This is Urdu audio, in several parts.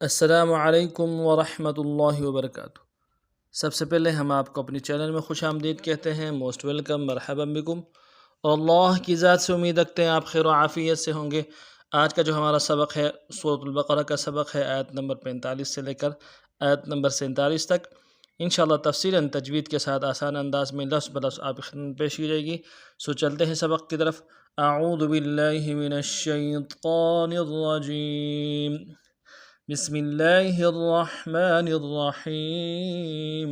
السلام علیکم ورحمۃ اللہ وبرکاتہ۔ سب سے پہلے ہم آپ کو اپنے چینل میں خوش آمدید کہتے ہیں، موسٹ ویلکم، مرحبا بکم، اور اللہ کی ذات سے امید رکھتے ہیں آپ خیر و عافیت سے ہوں گے۔ آج کا جو ہمارا سبق ہے سورۃ البقرہ کا سبق ہے، آیت نمبر 45 سے لے کر آیت نمبر 47 تک، انشاءاللہ تفصیلاً تجوید کے ساتھ آسان انداز میں لفظ بلفظ آپ کی خدمت پیش کی جائے گی۔ سو چلتے ہیں سبق کی طرف۔ اعوذ باللہ من الشیطان الرجیم، بسم اللہ الرحمن الرحیم،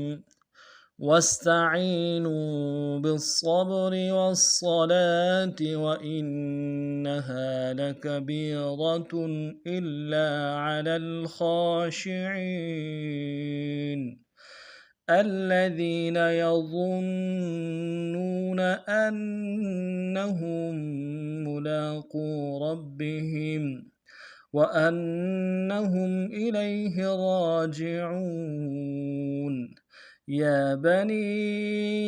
واستعینوا بالصبر والصلاة وإنها لكبيرة إلا على الخاشعين الذين يظنون أنهم ملاقو ربهم وأنهم إليه راجعون۔ يا بني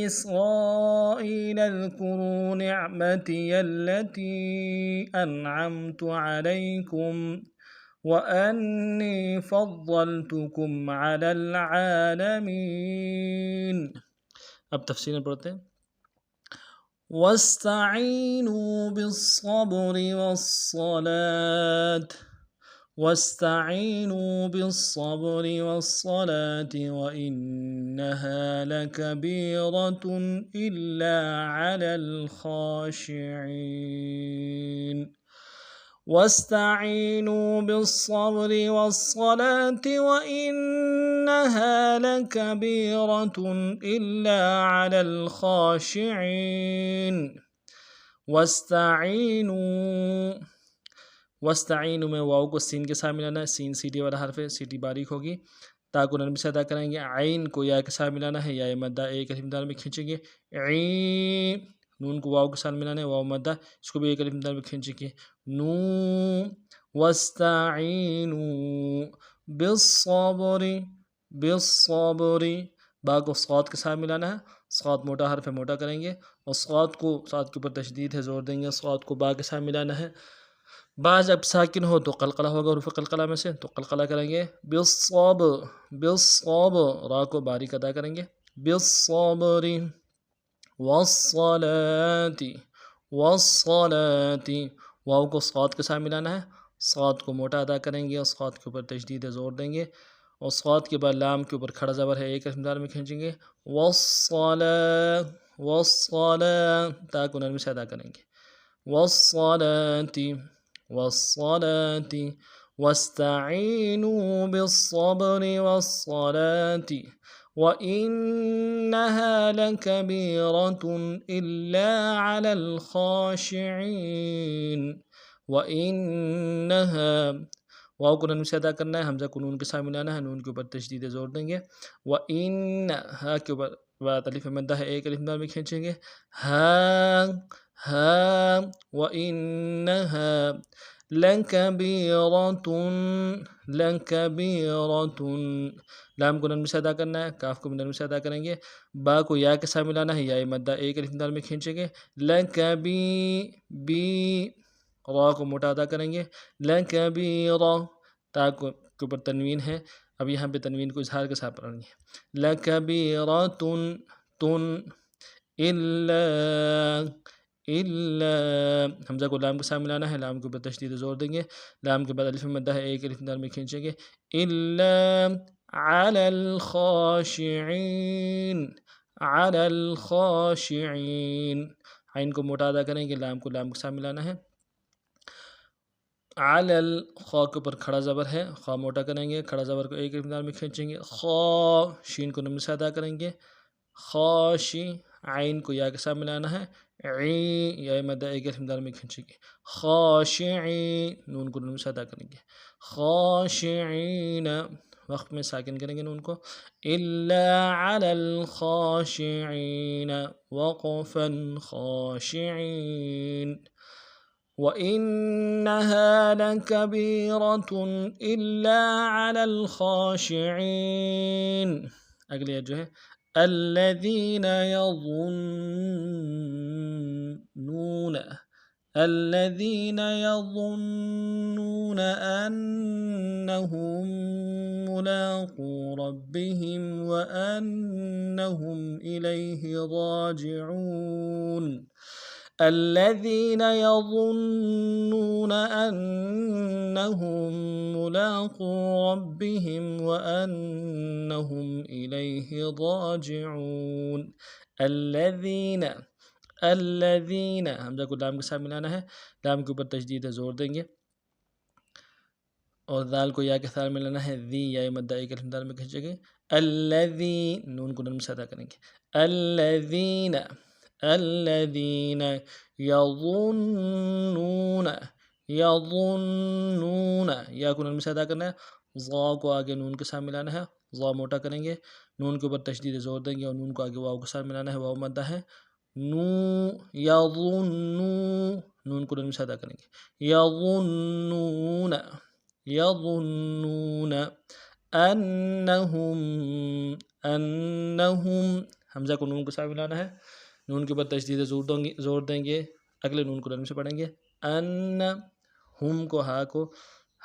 إسرائيل اذكروا نعمتي التي أنعمت عليكم وأني فضلتكم على العالمين۔ اب تفسیر پڑھتے ہیں۔ واستعینوا بالصبر والصلاة، واستعینوا بالصبر والصلاة وإنها لكبيرة إلا على الخاشعين۔ واستعینوا بالصبر والصلاة وإنها لكبيرة إلا على الخاشعين۔ واستعینوا میں واو کو سین کے ساتھ ملانا ہے، سین سیٹی والا حرف ہے، سیٹی باریک ہوگی، تا کو نرمی سے ادا کریں گے۔ عین کو یا کے ساتھ ملانا ہے، یا مدہ ایک الف دال میں کھینچیں گے۔ نون کو واو کے ساتھ ملانا ہے، واو مدہ، اس کو بھی ایک الف دال میں کھینچیں گے۔ نو واستعینوا بالصبر، با کو صاد کے ساتھ ملانا ہے، صاد موٹا حرف ہے، موٹا کریں گے، اور صاد کے اوپر تشدید ہے، زور دیں گے، صاد کو با کے ساتھ ملانا ہے۔ با جب ساکن ہو تو قلقلہ ہوگا، حروف قلقلہ میں سے، تو قلقلہ کریں گے۔ بالصبر، را کو باریک ادا کریں گے۔ بالصبر والصلاة، واو کو صاد کے ساتھ ملانا ہے، صاد کو موٹا ادا کریں گے، اور صاد کے اوپر تشدید ہے، زور دیں گے، اور صاد کے بعد لام کے اوپر کھڑا زبر ہے، ایک الف دال میں کھینچیں گے۔ والصلاة، تا کو نرمی سے ادا کریں گے۔ والصلاة واستعینوا بالصبر والصلاة وإنها لكبيرة إلا على الخاشعين۔ وإنها، واو کو نرمی سے ادا کرنا ہے، حمزہ کو نون کے ساتھ ملانا ہے، نون کے اوپر تشدید زور دیں گے۔ وإنها کے اوپر بعد الف مدہ ہے، ایک الف دال میں کھینچیں گے۔ وإنها لكبيرة، لام کو نرمی سے ادا کرنا ہے، کاف کو بھی نرمی سے ادا کریں گے، با کو یا کے ساتھ ملانا ہے، یا مدہ ایک الف دال میں کھینچیں گے۔ را کو موٹا ادا کریں گے۔ لکبیرہ، تا کے اوپر تنوین ہے، اب یہاں پہ تنوین کو اظہار کے ساتھ پڑھیں گے۔ لکبیرۃ، الا، حمزہ کو لام کے ساتھ ملانا ہے، لام کے اوپر تشدید زور دیں گے، لام کے بعد الف مدہ ہے، ایک الف دال میں کھینچیں گے۔ الا علی الخاشعین، عین کو موٹا ادا کریں گے، لام کو لام کے ساتھ ملانا ہے۔ علی الخا کے اوپر کھڑا زبر ہے، خا موٹا کریں گے، کھڑا زبر کو ایک الف دال میں کھینچیں گے۔ شین کو نرمی سے ادا کریں گے۔ خاشی، عین کو یا کے ساتھ ملانا ہے، یا مدہ ایک الف دال میں کھینچیں گے۔ خاشعین، نون کو نرمی سے ادا کریں گے۔ خاشعین، وقت میں ساکن کریں گے نون کو۔ الا علی الخاشعین، وقفا خاشعین۔ وإنها لكبيرة إلا على الخاشعين، اگلی جو ہے الذين يظنون أنهم ملاقو ربهم وأنهم إليه راجعون الذين يظنون أنهم ملاقو ربهم وأنهم إليه راجعون الذين حمزہ کو لام کے ساتھ ملانا ہے، لام کے اوپر تشدید ہے، زور دیں گے، اور دال کو یا کے ساتھ ملانا ہے، ذی یا مدہ ایک الف دال میں کھینچیں گے، نون کو نرم سے ادا کریں گے، الذین یظنون یا کو نرم سے ادا کرنا ہے، ضا کو آگے نون کے ساتھ ملانا ہے، ضا موٹا کریں گے، نون کے اوپر تشدید زور دیں گے، اور نون کو آگے واو کے ساتھ ملانا ہے، واو مدہ ہے، نون کو نرم سے ادا کریں گے، یظنون انہم حمزہ کو نون کے ساتھ ملانا ہے، نون کے اوپر تشدید زور دیں گے، اگلے نون کو نرم سے پڑھیں گے،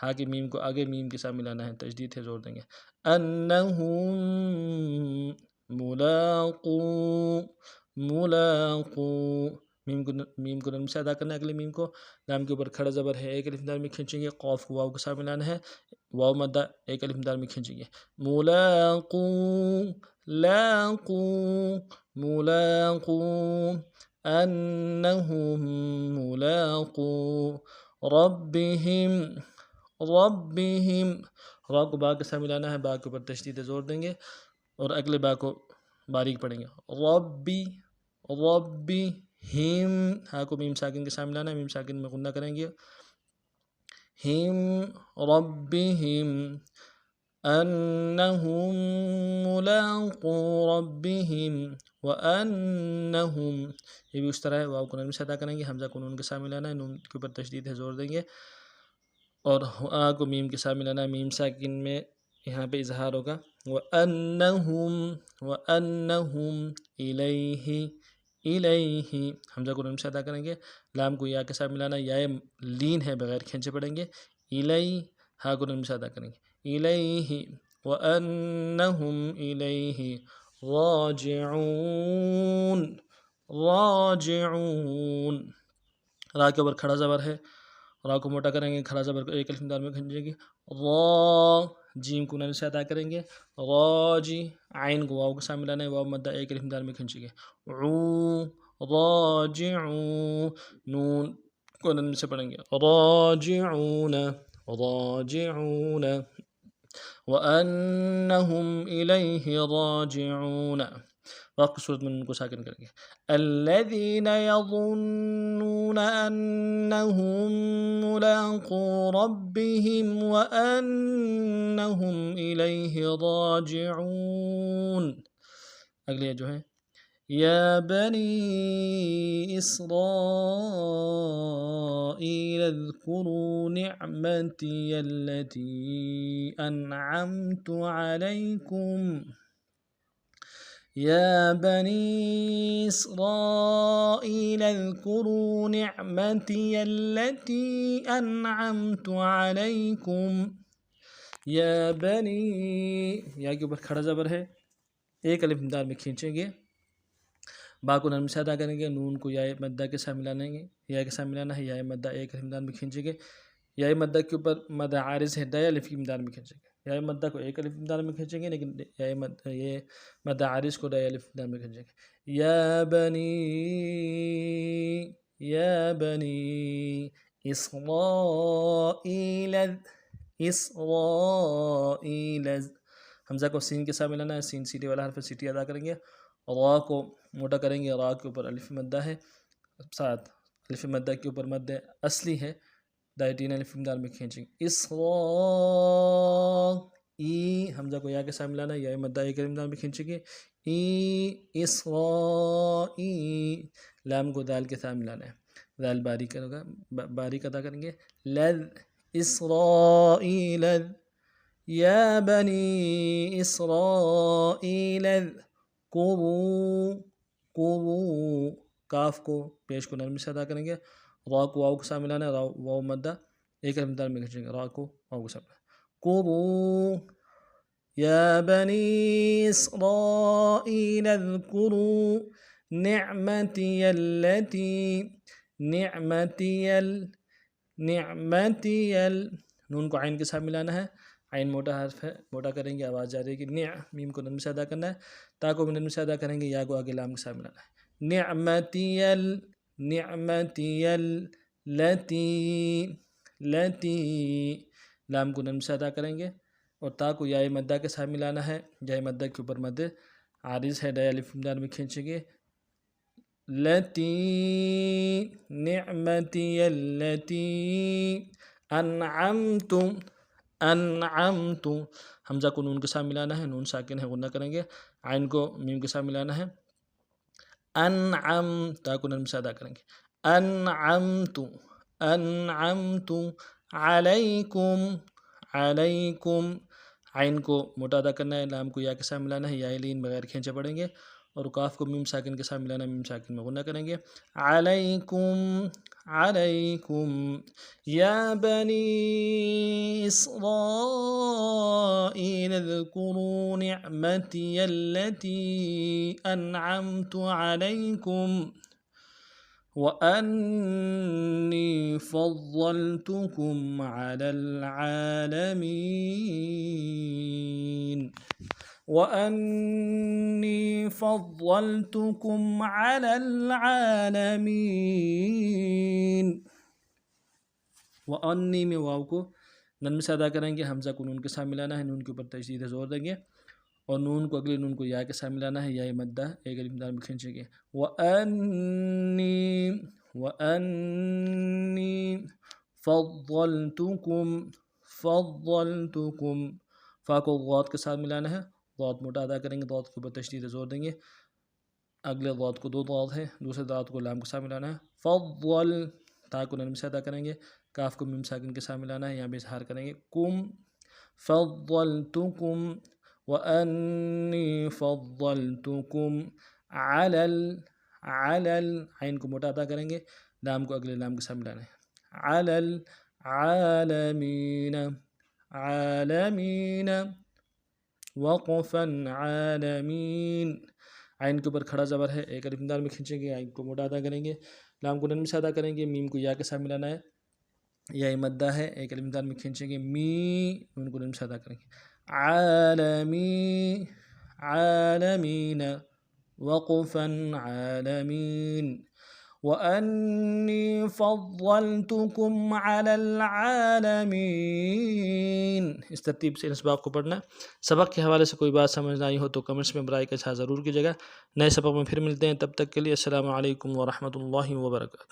ہا کی میم کو آگے میم کے ساتھ ملانا ہے، تشدید ہے، زور دیں گے، انہم ملاقو میم کو نرم سے ادا کرنا ہے، اگلے میم کو، لام کے اوپر کھڑا زبر ہے، ایک الف دال میں کھینچیں گے، قاف کو واو کے ساتھ ملانا ہے، واو مدہ ایک الف دال میں کھینچیں گے، ملاقو انہم ملاقو ربہم را کو با کے ساتھ ملانا ہے، با کے اوپر تشدید زور دیں گے، اور اگلے با کو باریک پڑھیں گے، ربی ہم، ہا کو میم ساکن کے ساتھ ملانا ہے، میم ساکن میں غنہ کریں گے، ہم ربہم انہم ملاقو ربہم وانہم، یہ بھی اس طرح ہے، واو کو نرم سے ادا کریں گے، حمزہ کو نون کے ساتھ ملانا ہے، نون کے اوپر تشدید ہے، زور دیں گے، اور آ کو میم کے ساتھ ملانا ہے، میم ساکن میں یہاں پہ اظہار ہوگا، وَأَنَّهُمْ إِلَيْهِ حمزہ کو نرم سے ادا کریں گے، لام کو یا کے ساتھ ملانا، یا لین ہے، بغیر کھینچے پڑیں گے، ہا کو نرم سے ادا کریں گے، إِلَيْهِ وَأَنَّهُمْ إِلَيْهِ راجعون را کے اوپر کھڑا زبر ہے، را کو موٹا کریں گے، کھڑا زبر کو ایک الف دال میں کھینچیں گے، جیم کو نرم سے ادا کریں گے، راجی، عین کو واو کے ساتھ ملانا ہے، واو مدہ ایک الف دال میں کھینچیں گے، راجعون، نون کو نرم سے پڑھیں گے، راجعون وَأَنَّهُمْ إِلَيْهِ راجعون، واقع صورت میں ان کو ساکن کریں گے، الذین یظنون انہم ملاقو ربہم وانہم الیہ راجعون، اگلے جو ہے، یا بنی اسرائیل اذکروا نعمتی التي انعمت علیکم، يا بني إسرائيل اذكروا نعمتي التي أنعمت عليكم، یا کے اوپر کھڑا زبر ہے، ایک الف دال میں کھینچیں گے، با کو نرم سے ادا کریں گے، نون کو یا مدہ کے ساتھ ملانا ہے، یا کے ساتھ ملانا ہے، یا مدہ ایک الف دال میں کھینچیں گے، یا مدہ کے اوپر مدہ عارض ہے، دال الف دال میں کھینچیں گے، یا مدہ کو ایک الف دال میں کھینچیں گے، لیکن یہ مدہ عارض کو دال الف دال میں کھینچیں گے، یا بنی اسرائیل حمزہ کو سین کے ساتھ ملانا ہے، سین سیٹی والا حرف سیٹی ادا کریں گے، را کو موٹا کریں گے، را کے اوپر الف مدہ ہے، ساتھ الف مدہ کے اوپر مدہ اصلی ہے، دائتین الف دال میں کھینچیں گے، حمزہ کو یا کے ساتھ ملانا ہے، یا مدہ ایک الف دال میں کھینچیں گے، لام کو دال کے ساتھ ملانا ہے، دال باریک ادا کریں گے، اسرائیل، یا بنی اسرائیل اذکروا، کاف کو پیش کو نرم سے ادا کریں گے، را کو واو کے ساتھ ملانا ہے، واو مدہ ایک الف دال میں کھینچیں گے، را کو واو کے ساتھ یا بنی اسرائیل اذکروا نعمتی التي نون کو عین کے ساتھ ملانا ہے، عین موٹا حرف ہے، موٹا کریں گے آواز جا رہے گی، میم کو نرمی سے ادا کرنا ہے، تا کو بھی نرمی سے ادا کریں گے، یا کو آگے لام کے ساتھ ملانا ہے، نعمتی التي لام کو نرمی سے ادا کریں گے، اور تا کو یا مدہ کے ساتھ ملانا ہے، یا مدہ کے اوپر مد عارض ہے، ڈائی الف دار میں کھینچیں گے، نعمتی التي انعمت حمزہ کو نون کے ساتھ ملانا ہے، نون ساکن ہے غنہ کریں گے، عین کو میم کے ساتھ ملانا ہے، تا کو نرم سے ادا کریں گے، انعمت علیکم عین کو موٹا ادا کرنا ہے، لام کو یا کے ساتھ ملانا ہے، یا لین بغیر کھینچے پڑیں گے، اور کاف کو میم ساکن کے ساتھ ملانا ہے، میم ساکن میں غنہ کریں گے، علیکم یا بنی اسرائیل اذکروا نعمتی التي انعمت علیکم وأني فضلتكم على العالمين وأني فضلتكم على العالمين وأني میں واو کو نرم سے ادا کریں گے، حمزہ کو نون کے ساتھ ملانا ہے، نون کے اوپر تشدید زور دیں گے، اور نون کو اگلے نون کو یا کے ساتھ ملانا ہے، یا مدہ ایک الف دار میں کھینچیں گے، وَأَنِّي فَضَّلْتُكُمْ فا کو غوط کے ساتھ ملانا ہے، غوط موٹا ادا کریں گے، غوط کے اوپر تشدید زور دیں گے، اگلے غوط کو دو غوط ہے، دوسرے غوط کو لام کے ساتھ ملانا ہے، تا کو نرم سے ادا کریں گے، کاف کو میم ساکن کے ساتھ ملانا ہے، یہاں بھی اظہار کریں گے، فضلتکم وَأَنِّي فَضَّلْتُكُمْ عَلَى عین کو موٹا ادا کریں گے، لام کو اگلے لام کے ساتھ ملانا ہے، عَلَى العالمین وقفا عالمین عین کے اوپر کھڑا زبر ہے، ایک الف دار میں کھینچیں گے، عین کو موٹا ادا کریں گے، لام کو نرم سے ادا کریں گے، میم کو یا کے ساتھ ملانا ہے، یا مدہ ہے، ایک الف دار میں کھینچیں گے، نون کو نرم سے ادا کریں گے، عالمین وقفا عالمین وَأَنِّي فَضَّلْتُكُمْ عَلَى الْعَالَمِينَ اس ترتیب سے اس باب کو پڑھنا ہے۔ سبق کے حوالے سے کوئی بات سمجھ نہ آئی ہو تو کمنٹس میں برائے کا اظہار ضرور کیجیے گا۔ نئے سبق میں پھر ملتے ہیں، تب تک کے لیے السلام علیکم ورحمۃ اللہ وبرکاتہ۔